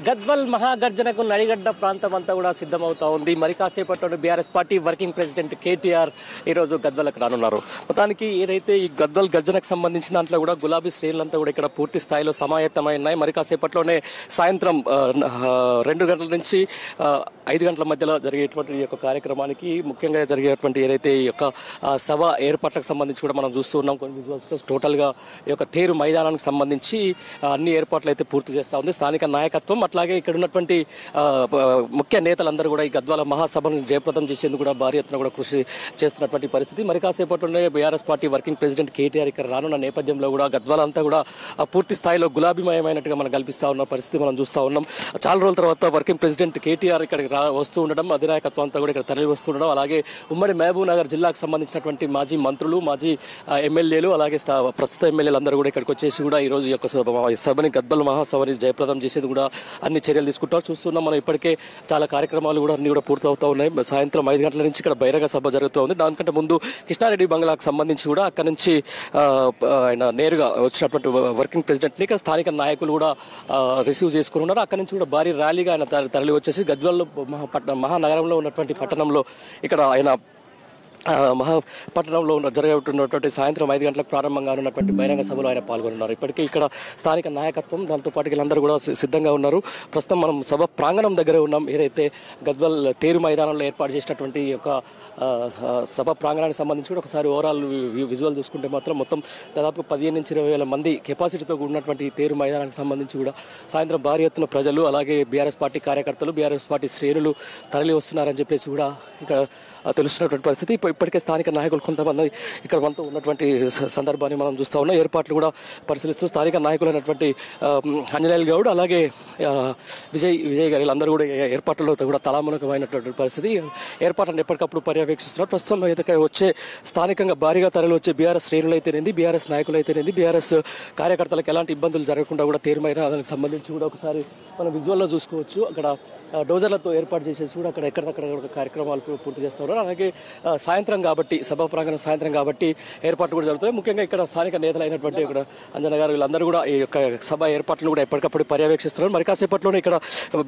గద్వాల్ మహాగర్జనకు నడిగడ్డ ప్రాంతం అంతా కూడా సిద్ధమవుతా ఉంది. మరి కాసేపట్లో BRS party working president KTR ఈ రోజు గద్వాలకు రానున్నారు. మొత్తానికి ఏదైతే ఈ గద్వాల్ గర్జనకు సంబంధించిన దాంట్లో కూడా గులాబీ శ్రేణులంతా కూడా ఇక్కడ పూర్తి స్థాయిలో సమాయత్తమై ఉన్నాయి. మరి కాసేపట్లోనే సాయంత్రం 2 గంటల నుంచి 5 గంటల మధ్యలో జరిగేటువంటి ఈ యొక్క కార్యక్రమానికి ముఖ్యంగా జరిగేటువంటి ఏదైతే ఈ యొక్క సభ ఏర్పాట్లకు సంబంధించి కూడా మనం చూస్తూ ఉన్నాం. కొన్ని విజువల్స్ లో టోటల్ గా ఈ యొక్క తేరు మైదానానికి సంబంధించి అన్ని ఏర్పాట్లు అయితే పూర్తి చేస్తా ఉంది స్థానిక నాయకత్వం. అట్లాగే ఇక్కడ ఉన్నటువంటి ముఖ్య నేతలందరూ కూడా ఈ గద్వాల మహాసభను జయప్రదం చేసేందుకు కూడా భారీ ఎత్తున కూడా కృషి చేస్తున్నటువంటి పరిస్థితి. మరి కాసేపట్లోనే BRS party working president KTR ఇక్కడ రానున్న నేపథ్యంలో కూడా గద్వాల అంతా కూడా పూర్తి స్థాయిలో గులాబీమయమైనట్టుగా మనం కల్పిస్తా ఉన్న పరిస్థితి మనం చూస్తా ఉన్నాం. చాలా రోజుల తర్వాత వర్కింగ్ ప్రెసిడెంట్ కేటీఆర్ ఇక్కడికి వస్తూ ఉండడం, అధినాయకత్వం అంతా కూడా ఇక్కడ తరలి వస్తుండడం, అలాగే ఉమ్మడి మహబూబ్ నగర్ జిల్లాకు సంబంధించినటువంటి మాజీ మంత్రులు, మాజీ ఎమ్మెల్యేలు, అలాగే ప్రస్తుత ఎమ్మెల్యేలు అందరూ కూడా ఇక్కడికి వచ్చేసి కూడా ఈ రోజు యొక్క సభని గద్వాల మహాసభని జయప్రదం చేసేది కూడా అన్ని చర్యలు తీసుకుంటారు. చూస్తున్నాం మనం ఇప్పటికే చాలా కార్యక్రమాలు కూడా అన్ని కూడా పూర్తవుతా ఉన్నాయి. సాయంత్రం 5 గంటల నుంచి ఇక్కడ బహిరంగ సభ జరుగుతూ ఉంది. దానికంటే ముందు కృష్ణారెడ్డి బంగ్లాకు సంబంధించి కూడా అక్కడ నుంచి ఆయన నేరుగా వచ్చినటువంటి వర్కింగ్ ప్రెసిడెంట్ ని స్థానిక నాయకులు కూడా రిసీవ్ చేసుకుని ఉన్నారు. అక్కడ నుంచి కూడా భారీ ర్యాలీగా ఆయన తరలి వచ్చేసి గద్వాల్ మహానగరంలో ఉన్నటువంటి పట్టణంలో ఇక్కడ ఆయన పట్టణంలో జరగబోతున్నటువంటి సాయంత్రం 5 గంటలకు ప్రారంభంగా ఉన్నటువంటి బహిరంగ సభలో ఆయన పాల్గొన్నారు. ఇప్పటికే ఇక్కడ స్థానిక నాయకత్వం, దాంతో పాటు వీళ్ళందరూ కూడా సిద్ధంగా ఉన్నారు. ప్రస్తుతం మనం సభ ప్రాంగణం దగ్గర ఉన్నాం. ఏదైతే గద్వాల్ తేరు మైదానంలో ఏర్పాటు చేసినటువంటి యొక్క సభ ప్రాంగణానికి సంబంధించి కూడా ఒకసారి ఓవరాల్ విజువల్ చూసుకుంటే మాత్రం మొత్తం దాదాపు 15 నుంచి 20 వేల మంది కెపాసిటీతో కూడినటువంటి ఈ తేరు మైదానానికి సంబంధించి కూడా సాయంత్రం భారీ ఎత్తున ప్రజలు, అలాగే బీఆర్ఎస్ పార్టీ కార్యకర్తలు, బీఆర్ఎస్ పార్టీ శ్రేణులు తరలి వస్తున్నారని చెప్పేసి కూడా ఇక్కడ తెలుస్తున్నటువంటి పరిస్థితి. ఇప్పటికే స్థానిక నాయకులు కొంతమంది ఇక్కడ మనతో ఉన్నటువంటి సందర్భాన్ని మనం చూస్తా ఉన్నాం. ఏర్పాట్లు కూడా పరిశీలిస్తూ స్థానిక నాయకులైనటువంటి అంజనేయులు గౌడ్, అలాగే విజయ్ గారు అందరూ కూడా ఏర్పాట్లలో కూడా తలామునకమైనటువంటి పరిస్థితి. ఏర్పాట్లను ఎప్పటికప్పుడు పర్యవేక్షిస్తున్నారు. ప్రస్తుతం అయితే వచ్చే స్థానికంగా భారీగా తరలి వచ్చే బీఆర్ఎస్ శ్రేణులు అయితేనేది, బీఆర్ఎస్ నాయకులు అయితేనేది, బీఆర్ఎస్ కార్యకర్తలకు ఎలాంటి ఇబ్బందులు జరగకుండా కూడా తీర్మైన దానికి సంబంధించి కూడా ఒకసారి మనం విజువల్లో చూసుకోవచ్చు. అక్కడ డోజర్లతో ఏర్పాటు చేసేసి కూడా అక్కడ ఎక్కడక్కడ కార్యక్రమాలు పూర్తి చేస్తారు. అలాగే సాయంత్రం కాబట్టి, సభా ప్రాంగణం సాయంత్రం కాబట్టి ఏర్పాట్లు కూడా జరుగుతాయి. ముఖ్యంగా ఇక్కడ స్థానిక నేతలు అయినటువంటి ఇక్కడ అంజన గారు వీళ్ళందరూ కూడా ఈ యొక్క సభ ఏర్పాట్లు కూడా ఎప్పటికప్పుడు పర్యవేక్షిస్తున్నారు. మరి కాసేపట్లోనే ఇక్కడ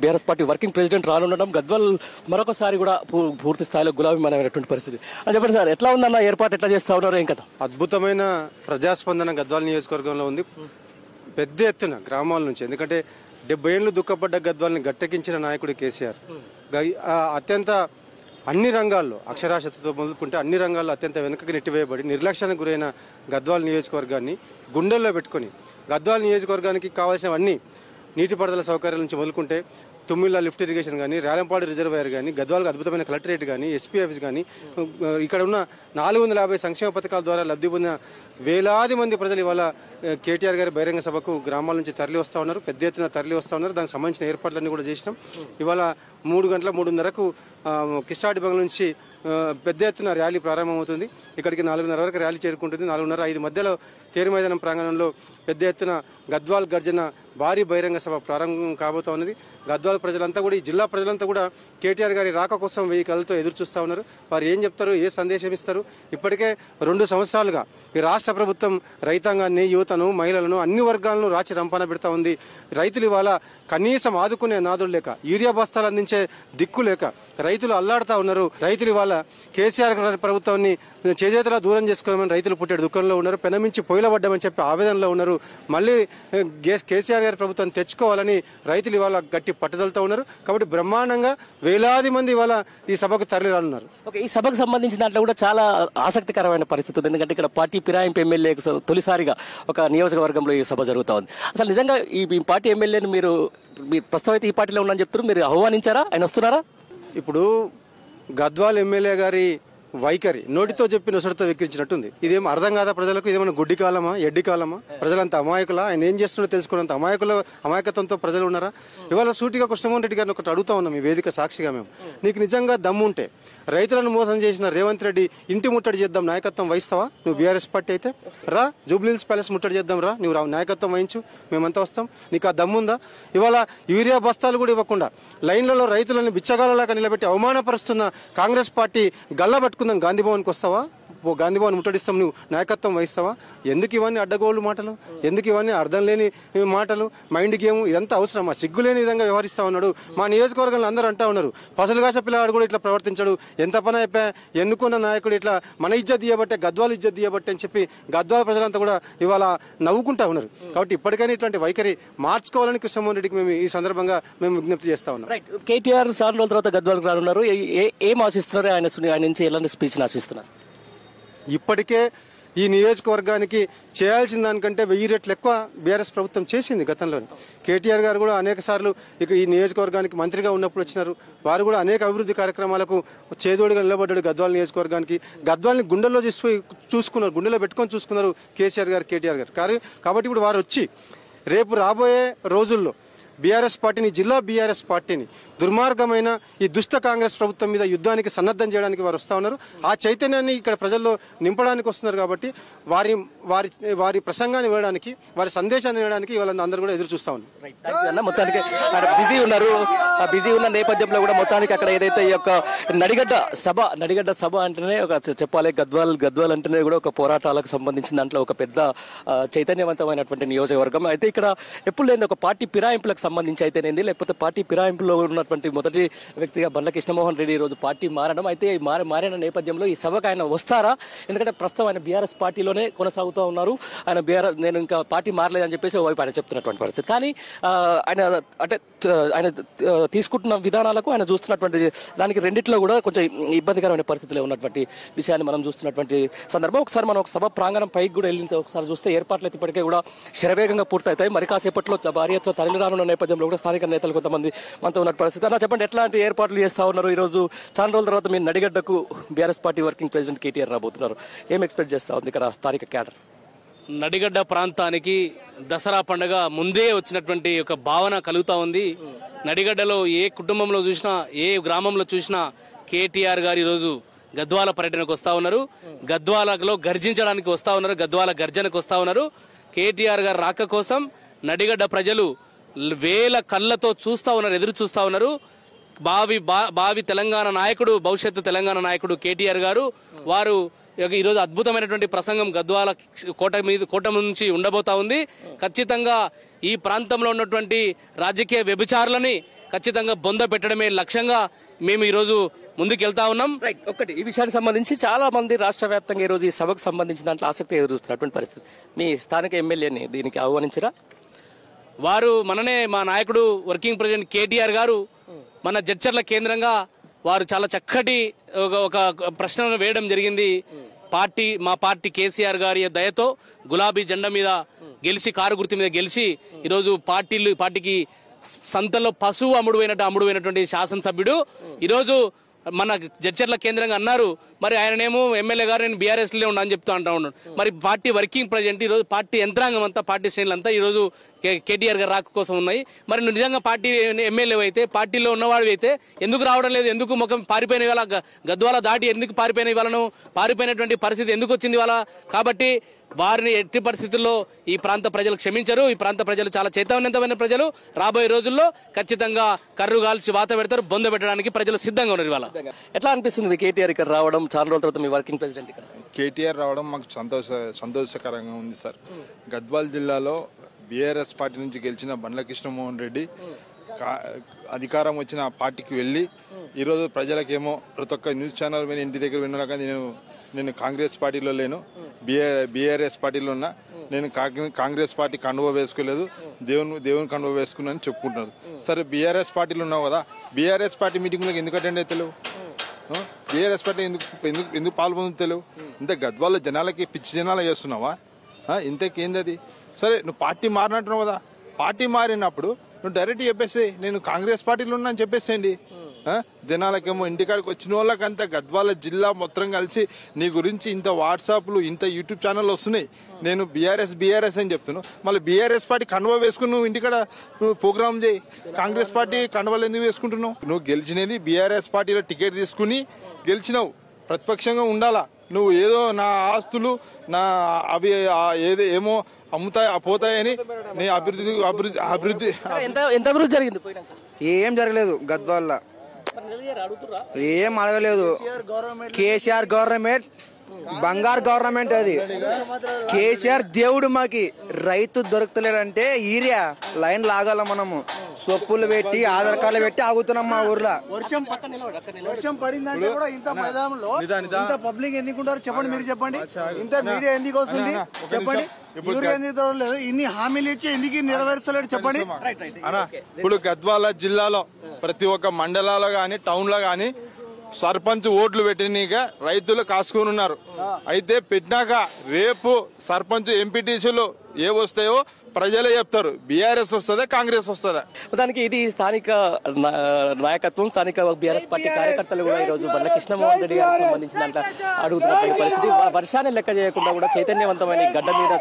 బీఆర్ఎస్ పార్టీ వర్కింగ్ ప్రెసిడెంట్ రానుండడం, గద్వాల్ మరొకసారి కూడా పూర్తి స్థాయిలో గులాబీమైనటువంటి పరిస్థితి అని చెప్పండి సార్. ఎట్లా ఉందన్న ఏర్పాటు, ఎట్లా చేస్తా ఉన్నారు? ఏం కదా అద్భుతమైన ప్రజాస్పందన గద్వాల్ నియోజకవర్గంలో ఉంది, పెద్ద ఎత్తున గ్రామాల నుంచి. ఎందుకంటే 70 ఏళ్లు దుఃఖపడ్డ గద్వాల్ని గట్టెక్కించిన నాయకుడు కేసీఆర్. అత్యంత అన్ని రంగాల్లో, అక్షరాస్యతతో మొదలుకుంటే అన్ని రంగాల్లో అత్యంత వెనుకకి నెట్టివేయబడి నిర్లక్ష్యానికి గురైన గద్వాల్ నియోజకవర్గాన్ని గుండెల్లో పెట్టుకుని గద్వాల్ నియోజకవర్గానికి కావాల్సినవన్నీ నీటిపారుదల సౌకర్యాల నుంచి మొదలుకుంటే తుమ్మిళ్ళ లిఫ్ట్ ఇరిగేషన్ కానీ, రేలంపాడు రిజర్వాయర్ కానీ, గద్వాలకు అద్భుతమైన కలెక్టరేట్ కానీ, ఎస్పీ ఆఫీస్ కానీ, ఇక్కడ ఉన్న 450 సంక్షేమ పథకాల ద్వారా లబ్ధి పొందిన వేలాది మంది ప్రజలు ఇవాళ కేటీఆర్ గారి బహిరంగ సభకు గ్రామాల నుంచి తరలి వస్తూ ఉన్నారు, పెద్ద ఎత్తున తరలి వస్తూ ఉన్నారు. దానికి సంబంధించిన ఏర్పాట్లన్నీ కూడా చేసినాం. ఇవాళ 3 గంటల 3:30కు కృష్ణారెడ్డి బంగ్లా నుంచి పెద్ద ఎత్తున ర్యాలీ ప్రారంభమవుతుంది. ఇక్కడికి 4:30 వరకు ర్యాలీ చేరుకుంటుంది. 4:30-5 మధ్యలో తేరు మైదానం ప్రాంగణంలో పెద్ద ఎత్తున గద్వాల్ గర్జన భారీ బహిరంగ సభ ప్రారంభం కాబోతా ఉన్నది. గద్వాల్ ప్రజలంతా కూడా, ఈ జిల్లా ప్రజలంతా కూడా కేటీఆర్ గారి రాక కోసం 1000 కళ్ళతో ఎదురు చూస్తూ ఉన్నారు. వారు ఏం చెప్తారు, ఏ సందేశం ఇస్తారు? ఇప్పటికే 2 సంవత్సరాలుగా ఈ రాష్ట్ర ప్రభుత్వం రైతాంగాన్ని, యువతను, మహిళలను, అన్ని వర్గాలను రాచి రంపాన పెడతా ఉంది. రైతులు ఇవాళ కనీసం ఆదుకునే నాదులు లేక, యూరియా బస్తాలు అందించే దిక్కు లేక రైతులు అల్లాడుతా ఉన్నారు. రైతులు ఇవాళ కేసీఆర్ ప్రభుత్వాన్ని చేజేతలా దూరం చేసుకోమని రైతులు పుట్టాడు దుఃఖంలో ఉన్నారు. పెనమించి పొయ్యిల పడ్డామని చెప్పి ఆవేదనలో ఉన్నారు. మళ్ళీ కేసీఆర్ గారి ప్రభుత్వాన్ని తెచ్చుకోవాలని రైతులు ఇవాళ గట్టి పట్టుదలతో ఉన్నారు. కాబట్టి బ్రహ్మాండంగా వేలాది మంది ఇవాళ ఈ సభకు తరలి రానున్నారు. ఈ సభకు సంబంధించిన దాంట్లో కూడా చాలా ఆసక్తికరమైన పరిస్థితి ఉంది. ఎందుకంటే ఇక్కడ పార్టీ ఫిరాయింపు ఎమ్మెల్యేకు తొలిసారిగా ఒక నియోజకవర్గంలో ఈ సభ జరుగుతా ఉంది. అసలు నిజంగా ఈ పార్టీ ఎమ్మెల్యేని మీరు ప్రస్తుతం అయితే ఈ పార్టీలో ఉన్నారని చెప్తారు, మీరు ఆహ్వానించారా? ఆయన వస్తున్నారా? ఇప్పుడు గద్వాల్ ఎమ్మెల్యే గారి వైఖరి నోటితో చెప్పి నొసడితో వెక్కిరించినట్టుంది. ఇదేం అర్థం కాదా ప్రజలకు? ఇదేమన్నా గుడ్డి కాలమా, ఎడ్డి కాలమా? ప్రజలంతా అమాయకులా? ఆయన ఏం చేస్తున్నాడో తెలుసుకున్నంత అమాయకత్వంతో ప్రజలు ఉన్నారా? ఇవాళ సూటిగా కృష్ణమోహన్ రెడ్డి గారిని ఒకటి అడుగుతా ఉన్నాం ఈ వేదిక సాక్షిగా. మేము నీకు నిజంగా దమ్ముంటే రైతులను మోసం చేసిన రేవంత్ రెడ్డి ఇంటి ముట్టడి చేద్దాం నాయకత్వం వహిస్తావా? నువ్వు బీఆర్ఎస్ పార్టీ అయితే రా, జూబ్లీహిల్స్ ప్యాలెస్ ముట్టడి చేద్దాం రా, నువ్వు నాయకత్వం వహించు, మేమంతా వస్తాం. నీకు ఆ దమ్ముందా? ఇవాళ యూరియా బస్తాలు కూడా ఇవ్వకుండా లైన్లలో రైతులను బిచ్చగాళ్ళలాగా నిలబెట్టి అవమానపరుస్తున్న కాంగ్రెస్ పార్టీ గల్ల పట్టుకుందాం గాంధీ భవన్కి వస్తావా? గాంధీ భవన్ ముట్టడిస్తాం, నువ్వు నాయకత్వం వహిస్తావా? ఎందుకు ఇవన్నీ అడ్డగోళ్ళు మాటలు, ఎందుకు ఇవన్నీ అర్థం లేని మాటలు, మైండ్ గేమ్, ఇదంతా అవసరమా? సిగ్గు లేని విధంగా వ్యవహరిస్తా ఉన్నాడు. మా నియోజకవర్గంలో అందరూ అంటా ఉన్నారు, పసలుగాస పిల్లవాడు కూడా ఇట్లా ప్రవర్తించాడు, ఎంత పని అయిపోయా, ఎన్నుకున్న నాయకుడు ఇట్లా మన ఇజ్జత్ తీయబట్టే, గద్వాల ఇజ్జత్ తీయబట్టే అని చెప్పి గద్వాల ప్రజలంతా కూడా ఇవాళ నవ్వుకుంటా ఉన్నారు. కాబట్టి ఇప్పటికైనా ఇట్లాంటి వైఖరి మార్చుకోవాలని కృష్ణమోహన్ రెడ్డికి మేము ఈ సందర్భంగా మేము విజ్ఞప్తి చేస్తా ఉన్నాం. కేటీఆర్ చాలా రోజుల తర్వాత గద్వాలకు రానున్నారు. ఏం ఆశిస్తున్నారు? ఆయన నుంచి ఎలాంటి స్పీచ్ ఆశిస్తున్నారు? ఇప్పటికే ఈ నియోజకవర్గానికి చేయాల్సిన దానికంటే 1000 రెట్లు ఎక్కువ బీఆర్ఎస్ ప్రభుత్వం చేసింది గతంలోనే. కేటీఆర్ గారు కూడా అనేక సార్లు ఇక ఈ నియోజకవర్గానికి మంత్రిగా ఉన్నప్పుడు వచ్చినారు. వారు కూడా అనేక అభివృద్ధి కార్యక్రమాలకు చేదోడుగా నిలబడ్డాడు గద్వాల నియోజకవర్గానికి. గద్వాలని గుండెల్లో చూసుకున్నారు, గుండెలో పెట్టుకొని చూసుకున్నారు కేసీఆర్ గారు, కేటీఆర్ గారు. కాబట్టి ఇప్పుడు వారు వచ్చి రేపు రాబోయే రోజుల్లో బీఆర్ఎస్ పార్టీని, జిల్లా బీఆర్ఎస్ పార్టీని దుర్మార్గమైన ఈ దుష్ట కాంగ్రెస్ ప్రభుత్వం మీద యుద్ధానికి సన్నద్ధం చేయడానికి వారు వస్తా ఉన్నారు. ఆ చైతన్యాన్ని ఇక్కడ ప్రజల్లో నింపడానికి వస్తున్నారు. కాబట్టి వారి వారి వారి ప్రసంగాన్ని వినడానికి, వారి సందేశాన్ని వినడానికి వాళ్ళందరూ కూడా ఎదురు చూస్తా ఉన్నారు. మొత్తానికి బిజీ ఉన్న నేపథ్యంలో కూడా మొత్తానికి అక్కడ ఏదైతే ఈ యొక్క నడిగడ్డ సభ అంటేనే ఒక చెప్పాలి, గద్వాల్ అంటేనే కూడా ఒక పోరాటాలకు సంబంధించిన దాంట్లో ఒక పెద్ద చైతన్యవంతమైనటువంటి నియోజకవర్గం. అయితే ఇక్కడ ఎప్పుడు లేని ఒక పార్టీ ఫిరాయింపులకు సంబంధించి అయితేనేది, లేకపోతే పార్టీ ఫిరాయింపులో ఉన్నటువంటి మొదటి వ్యక్తిగా బండ్ల కృష్ణమోహన్ రెడ్డి ఈ రోజు పార్టీ మారడం. అయితే మారిన నేపథ్యంలో ఈ సభకు ఆయన వస్తారా? ఎందుకంటే ప్రస్తుతం ఆయన బీఆర్ఎస్ పార్టీలోనే కొనసాగుతూ ఉన్నారు. ఆయన నేను ఇంకా పార్టీ మారలేదని చెప్పేసి ఓవైపు ఆయన చెప్తున్నటువంటి పరిస్థితి. కానీ ఆయన తీసుకుంటున్న విధానాలకు, ఆయన చూస్తున్నటువంటి దానికి రెండిట్లో కూడా కొంచెం ఇబ్బందికరమైన పరిస్థితుల్లో ఉన్నటువంటి విషయాన్ని మనం చూస్తున్నటువంటి సందర్భం. ఒకసారి మనం ఒక సభ ప్రాంగణం పైకి కూడా వెళ్ళిన ఒకసారి చూస్తే ఏర్పాట్లు అయితే ఇప్పటికే కూడా శరవేగంగా పూర్తవుతాయి. మరి కాసేపట్లో భారీ ఎత్తున తరలిరానున్న నేపథ్యంలో కూడా స్థానిక నేతలు కొంతమంది మనతో ఉన్న పరిస్థితి. అన్న చెప్పండి, ఎట్లాంటి ఏర్పాట్లు చేస్తా ఉన్నారు? ఈ రోజు చాలా రోజుల తర్వాత మీరు నడిగడ్డకు BRS party working president KTR రాబోతున్నారు. ఏం ఎక్స్పెక్ట్ చేస్తా ఉంది ఇక్కడ స్థానిక క్యాడర్? నడిగడ్డ ప్రాంతానికి దసరా పండుగ ముందే వచ్చినటువంటి ఒక భావన కలుగుతా ఉంది. నడిగడ్డలో ఏ కుటుంబంలో చూసినా, ఏ గ్రామంలో చూసినా కేటీఆర్ గారు ఈరోజు గద్వాల పర్యటనకు వస్తా ఉన్నారు. గద్వాలలో గర్జించడానికి వస్తా ఉన్నారు, గద్వాల గర్జనకు వస్తా ఉన్నారు. కేటీఆర్ గారు రాక కోసం నడిగడ్డ ప్రజలు వేల కళ్ళతో చూస్తా ఉన్నారు, ఎదురు చూస్తా ఉన్నారు. భావి తెలంగాణ నాయకుడు, భవిష్యత్తు తెలంగాణ నాయకుడు కేటీఆర్ గారు వారు ఈరోజు అద్భుతమైనటువంటి ప్రసంగం గద్వాల కోట నుంచి ఉండబోతా ఉంది. ఖచ్చితంగా ఈ ప్రాంతంలో ఉన్నటువంటి రాజకీయ వ్యభిచారులని ఖచ్చితంగా బొంద పెట్టడమే లక్ష్యంగా మేము ఈరోజు ముందుకెళ్తా ఉన్నాం. ఒకటి ఈ విషయానికి సంబంధించి చాలా మంది రాష్ట్ర వ్యాప్తంగా ఈ రోజు ఈ సభకు సంబంధించిన దాంట్లో ఆసక్తి ఎదురుస్తున్నటువంటి పరిస్థితి. మీ స్థానిక ఎమ్మెల్యేని దీనికి ఆహ్వానించరా? వారు మననే మా నాయకుడు వర్కింగ్ ప్రెసిడెంట్ కేటీఆర్ గారు మన జడ్చర్ల కేంద్రంగా వారు చాలా చక్కటి ఒక ప్రశ్నను వేయడం జరిగింది. మా పార్టీ కేసీఆర్ గారి దయతో గులాబీ జెండా మీద గెలిచి, కారు గుర్తు మీద గెలిచి ఈరోజు పార్టీకి సంతలో పశువు అమ్ముడుపోయినటువంటి శాసనసభ్యుడు ఈరోజు మన జడ్చర్ల కేంద్రంగా అన్నారు. మరి ఆయననేమో ఎమ్మెల్యే గారు నేను బీఆర్ఎస్ లో ఉన్నా అని చెప్తా ఉన్నాడు. మరి పార్టీ వర్కింగ్ ప్రెసిడెంట్ ఈరోజు పార్టీ యంత్రాంగం అంతా, పార్టీ శ్రేణులంతా ఈరోజు కేటీఆర్ గారు రాక కోసం ఉన్నాయి. మరి నువ్వు నిజంగా పార్టీ ఎమ్మెల్యే అయితే, పార్టీలో ఉన్నవాడు అయితే ఎందుకు రావడం లేదు? ఎందుకు ముఖం పారిపోయిన ఇవాళ గద్వాల దాటి ఎందుకు పారిపోయిన ఇవాళను పారిపోయినటువంటి పరిస్థితి ఎందుకు వచ్చింది ఇవాళ? కాబట్టి వారిని ఎట్టి పరిస్థితుల్లో ఈ ప్రాంత ప్రజలు క్షమించరు. ఈ ప్రాంత ప్రజలు చాలా చైతన్యవంతమైన ప్రజలు. రాబోయే రోజుల్లో ఖచ్చితంగా కర్రు కాల్చి వాత పెడతారు, బొంద పెట్టడానికి ప్రజలు సిద్ధంగా ఉన్నారు. ఇవాళ ఎట్లా అనిపిస్తుంది కేటీఆర్ ఇక్కడ రావడం? చాలా రోజుల తర్వాత మీ వర్కింగ్ ప్రెసిడెంట్ ఇక్కడ కేటీఆర్ రావడం మాకు సంతోషకరంగా ఉంది సార్. గద్వాల్ జిల్లాలో బీఆర్ఎస్ పార్టీ నుంచి గెలిచిన బండ్ల కృష్ణమోహన్ రెడ్డి అధికారం వచ్చిన పార్టీకి వెళ్లి ఈరోజు ప్రజలకేమో ప్రతి ఒక్క న్యూస్ ఛానల్ మీద ఇంటి దగ్గర విన్నాక నేను కాంగ్రెస్ పార్టీలో లేను, బీఆర్ఎస్ పార్టీలో ఉన్నా, నేను కాంగ్రెస్ పార్టీ కండువా వేసుకోలేదు, దేవుని కండువా వేసుకున్నాను చెప్పుకుంటున్నారు. సరే బీఆర్ఎస్ పార్టీలో ఉన్నావు కదా, బీఆర్ఎస్ పార్టీ మీటింగ్లకు ఎందుకు అటెండ్ అయితే తెలియవు? బీఆర్ఎస్ పార్టీ ఎందుకు పాల్పొందుతలేవు? ఇంత గద్వాల జనాలకి పిచ్చి జనాలు చేస్తున్నావా? ఇంతకేంది అది? సరే నువ్వు పార్టీ మారినట్టున్నావు కదా, పార్టీ మారినప్పుడు నువ్వు డైరెక్ట్ చెప్పేసి నేను కాంగ్రెస్ పార్టీలో ఉన్నా అని చెప్పేసేయండి. జనాలకేమో ఇంటికాడికి వచ్చిన వాళ్ళకంతా గద్వాల జిల్లా మొత్తం కలిసి నీ గురించి ఇంత వాట్సాప్లు, ఇంత యూట్యూబ్ ఛానల్ వస్తున్నాయి. నేను బీఆర్ఎస్ అని చెప్తున్నాను, మళ్ళీ బీఆర్ఎస్ పార్టీ కండువా వేసుకుని నువ్వు ఇంటికాడ నువ్వు ప్రోగ్రామ్ చేయి. కాంగ్రెస్ పార్టీ కండువాలు ఎందుకు వేసుకుంటున్నావు? నువ్వు గెలిచినది బీఆర్ఎస్ పార్టీలో టికెట్ తీసుకుని గెలిచినావు, ప్రతిపక్షంగా ఉండాలా. నువ్వు ఏదో నా ఆస్తులు నా అవి ఏమో పోతాయని నీ అభివృద్ధి ఎంత అభివృద్ధి జరిగింది? ఏం జరగలేదు గద్వాల, ఏం అడగలేదు. కేసీఆర్ గవర్నమెంట్ బంగారు గవర్నమెంట్ అది. కేసీఆర్ దేవుడు మాకి. రైతు దొరుకుతలేడంటే ఈరియా లైన్ లాగాల మనము. సొప్పులు పెట్టి ఆధార్ కార్డులు పెట్టి ఆగుతున్నాం మా ఊర్లో. వర్షం పడిందంటే కూడా ఇంత మైదానంలో ఇంత పబ్లిక్ ఎందుకు ఉంటారు చెప్పండి, మీరు చెప్పండి. ఇంత మీడియా ఎందుకు వస్తుంది చెప్పండి. ఎందుకు లేదు, ఇన్ని హామీలు ఇచ్చి ఎందుకు నెరవేర్చలేడు చెప్పండి. ఇప్పుడు గద్వాల జిల్లాలో ప్రతి ఒక్క మండలాల్లో గాని టౌన్ లో గాని సర్పంచ్ ఓట్లు పెట్టినీక రైతులు కాసుకుని ఉన్నారు. అయితే పెట్టినాక రేపు సర్పంచ్ ఎంపీటీసీలు ఏ వస్తాయో ప్రజలే చెప్తారు. బీఆర్ఎస్ వస్తుందా కాంగ్రెస్ వస్తుందా? దానికి ఇది స్థానిక నాయకత్వం, స్థానిక బీఆర్ఎస్ పార్టీ కార్యకర్తలు కూడా ఈ రోజు బండ్ల కృష్ణమోహన్ రెడ్డి గారికి సంబంధించిన దాంట్లో అడుగుతున్నటువంటి పరిస్థితి. వర్షాన్ని లెక్క చేయకుండా కూడా చైతన్యవంతమైన గడ్డ మీద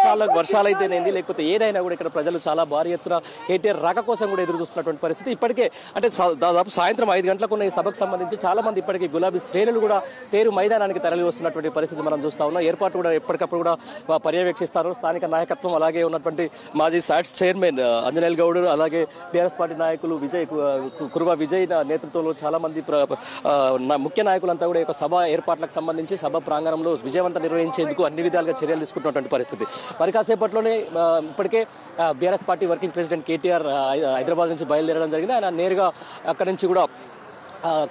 చాలా వర్షాలైతేనేది లేకపోతే ఏదైనా కూడా ఇక్కడ ప్రజలు చాలా భారీ ఎత్తున కేటీఆర్ రాక కోసం కూడా ఎదురు చూస్తున్నటువంటి పరిస్థితి. ఇప్పటికే అంటే దాదాపు సాయంత్రం 5 గంటలకు ఉన్న ఈ సభకు సంబంధించి చాలా మంది ఇప్పటికీ గులాబీ శ్రేణులు కూడా తేరు మైదానానికి తరలి వస్తున్నటువంటి పరిస్థితి మనం చూస్తా ఉన్నాం. ఏర్పాటు కూడా ఎప్పటికప్పుడు కూడా పర్యవేక్షిస్తారు స్థానిక నాయకత్వం. అలాగే ఉన్నటువంటి మాజీ సాట్స్ చైర్మన్ అంజనేయులు గౌడ్, అలాగే బీఆర్ఎస్ పార్టీ నాయకులు కురువ విజయ్ నేతృత్వంలో చాలా మంది ముఖ్య నాయకులంతా కూడా ఒక సభ ఏర్పాట్లకు సంబంధించి సభ ప్రాంగణంలో విజయవంతం నిర్వహించేందుకు అన్ని విధాలుగా చర్యలు తీసుకుంటున్నటువంటి పరిస్థితి. మరి కాసేపట్లోనే ఇప్పటికే BRS party working president KTR Hyderabad నుంచి బయలుదేరడం జరిగింది. ఆయన నేరుగా అక్కడి నుంచి కూడా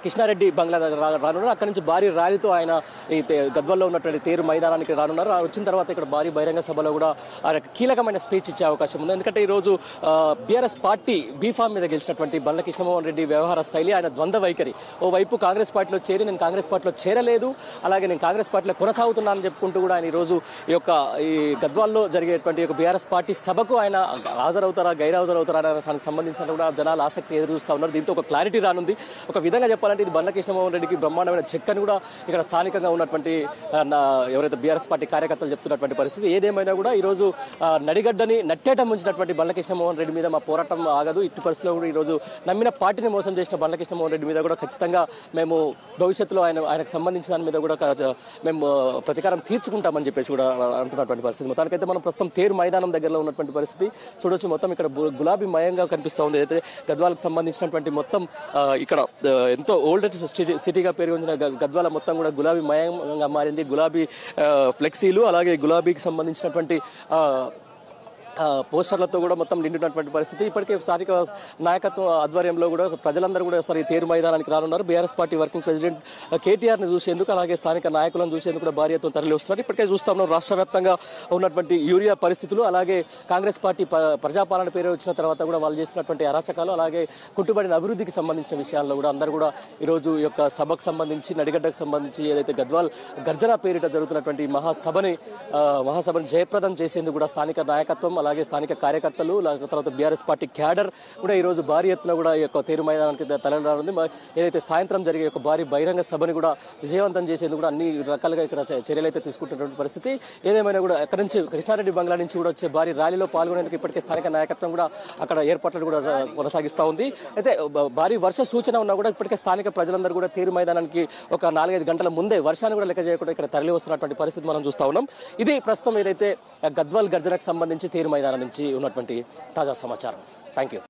కృష్ణారెడ్డి బంగ్లా రానున్నారు. అక్కడి నుంచి భారీ ర్యాలీతో ఆయన ఈ గద్వాల్లో ఉన్నటువంటి తేరు మైదానానికి రానున్నారు. వచ్చిన తర్వాత ఇక్కడ భారీ బహిరంగ సభలో కూడా ఆయన కీలకమైన స్పీచ్ ఇచ్చే అవకాశం ఉంది. ఎందుకంటే ఈ రోజు బీఆర్ఎస్ పార్టీ బీఫామ్ మీద గెలిచినటువంటి బండ్ల కృష్ణమోహన్ రెడ్డి వ్యవహార శైలి, ఆయన ద్వంద్వ వైఖరి. ఓవైపు కాంగ్రెస్ పార్టీలో చేరి నేను కాంగ్రెస్ పార్టీలో చేరలేదు, అలాగే నేను కాంగ్రెస్ పార్టీలో కొనసాగుతున్నానని చెప్పుకుంటూ కూడా ఆయన ఈ రోజు ఈ గద్వాల్లో జరిగేటువంటి బీఆర్ఎస్ పార్టీ సభకు ఆయన హాజరవుతారా గైర్హాజరవుతారా అనే దానికి సంబంధించిన కూడా జనాలు ఆసక్తి ఎదురు చూస్తూ ఉన్నారు. దీంతో ఒక క్లారిటీ రానుంది. ఒక విధంగా చెప్పాలంటే ఇది బండ్ల కృష్ణమోహన్ రెడ్డికి బ్రహ్మాండమైన చెక్ అని కూడా ఇక్కడ స్థానికంగా ఉన్నటువంటి ఎవరైతే బీఆర్ఎస్ పార్టీ కార్యకర్తలు చెప్తున్నటువంటి పరిస్థితి. ఏదేమైనా కూడా ఈ రోజు నడిగడ్డని నట్టేట ముంచినటువంటి బండ్ల కృష్ణమోహన్ రెడ్డి మీద మా పోరాటం ఆగదు. ఇట్టి పరిస్థితిలో కూడా ఈ రోజు నమ్మిన పార్టీని మోసం చేసిన బండ్ల కృష్ణమోహన్ రెడ్డి మీద కూడా ఖచ్చితంగా మేము భవిష్యత్తులో ఆయనకు సంబంధించిన దాని మీద కూడా మేము ప్రతీకారం తీర్చుకుంటామని చెప్పేసి కూడా అంటున్నటువంటి పరిస్థితి. మొత్తానికైతే మనం ప్రస్తుతం తేరు మైదానం దగ్గరలో ఉన్నటువంటి పరిస్థితి చూడొచ్చు. మొత్తం ఇక్కడ గులాబీ మయంగా కనిపిస్తూ ఉంది. అయితే గద్వాలకు సంబంధించినటువంటి మొత్తం ఇక్కడ ఎంతో ఓల్డెస్ట్ సిటీగా పేరుగొందిన గద్వాల మొత్తం కూడా గులాబీ మయంగా మారింది. గులాబీ ఫ్లెక్సీలు అలాగే గులాబీకి సంబంధించినటువంటి పోస్టర్లతో కూడా మొత్తం నిండినటువంటి పరిస్థితి. ఇప్పటికే స్థానిక నాయకత్వం ఆధ్వర్యంలో కూడా ప్రజలందరూ కూడా ఒకసారి తేరు మైదానానికి రానున్నారు. BRS party working president KTR ని చూసేందుకు, అలాగే స్థానిక నాయకులను చూసేందుకు కూడా భారీ ఎత్తున తరలి వస్తున్నారు. ఇప్పటికే చూస్తాం రాష్ట్ర వ్యాప్తంగా ఉన్నటువంటి యూరియా పరిస్థితులు, అలాగే కాంగ్రెస్ పార్టీ ప్రజాపాలన పేరు వచ్చిన తర్వాత కూడా వాళ్ళు చేసినటువంటి అరాచకాలు, అలాగే కుట్టుబడిన అభివృద్ధికి సంబంధించిన విషయాల్లో కూడా అందరూ కూడా ఈ రోజు ఈ యొక్క సభకు సంబంధించి నడిగడ్డకు సంబంధించి ఏదైతే గద్వాల్ గర్జన పేరిట జరుగుతున్నటువంటి మహాసభని జయప్రదం చేసేందుకు కూడా స్థానిక నాయకత్వం, అలాగే స్థానిక కార్యకర్తలు, తర్వాత బీఆర్ఎస్ పార్టీ క్యాడర్ కూడా ఈ రోజు భారీ ఎత్తున కూడా ఈ యొక్క తేరు మైదానానికి తరలిరానుంది. ఏదైతే సాయంత్రం జరిగే ఒక భారీ బహిరంగ సభని కూడా విజయవంతం చేసేందుకు కూడా అన్ని రకాలుగా ఇక్కడ చర్యలు అయితే తీసుకుంటున్నటువంటి పరిస్థితి. ఏదేమైనా కూడా అక్కడి నుంచి కృష్ణారెడ్డి బంగ్లా నుంచి కూడా వచ్చే భారీ ర్యాలీలో పాల్గొనేందుకు ఇప్పటికే స్థానిక నాయకత్వం కూడా అక్కడ ఏర్పాట్లు కూడా కొనసాగిస్తూ ఉంది. అయితే భారీ వర్ష సూచన ఉన్నా కూడా ఇప్పటికే స్థానిక ప్రజలందరూ కూడా తేరు మైదానానికి ఒక 4-5 గంటల ముందే వర్షాన్ని కూడా లెక్క చేయకుండా ఇక్కడ తరలి వస్తున్నటువంటి పరిస్థితి మనం చూస్తా ఉన్నాం. ఇది ప్రస్తుతం ఏదైతే గద్వాల్ గర్జనకు సంబంధించి తేరు మైదానం నుంచి ఉన్నటువంటి తాజా సమాచారం. Thank you.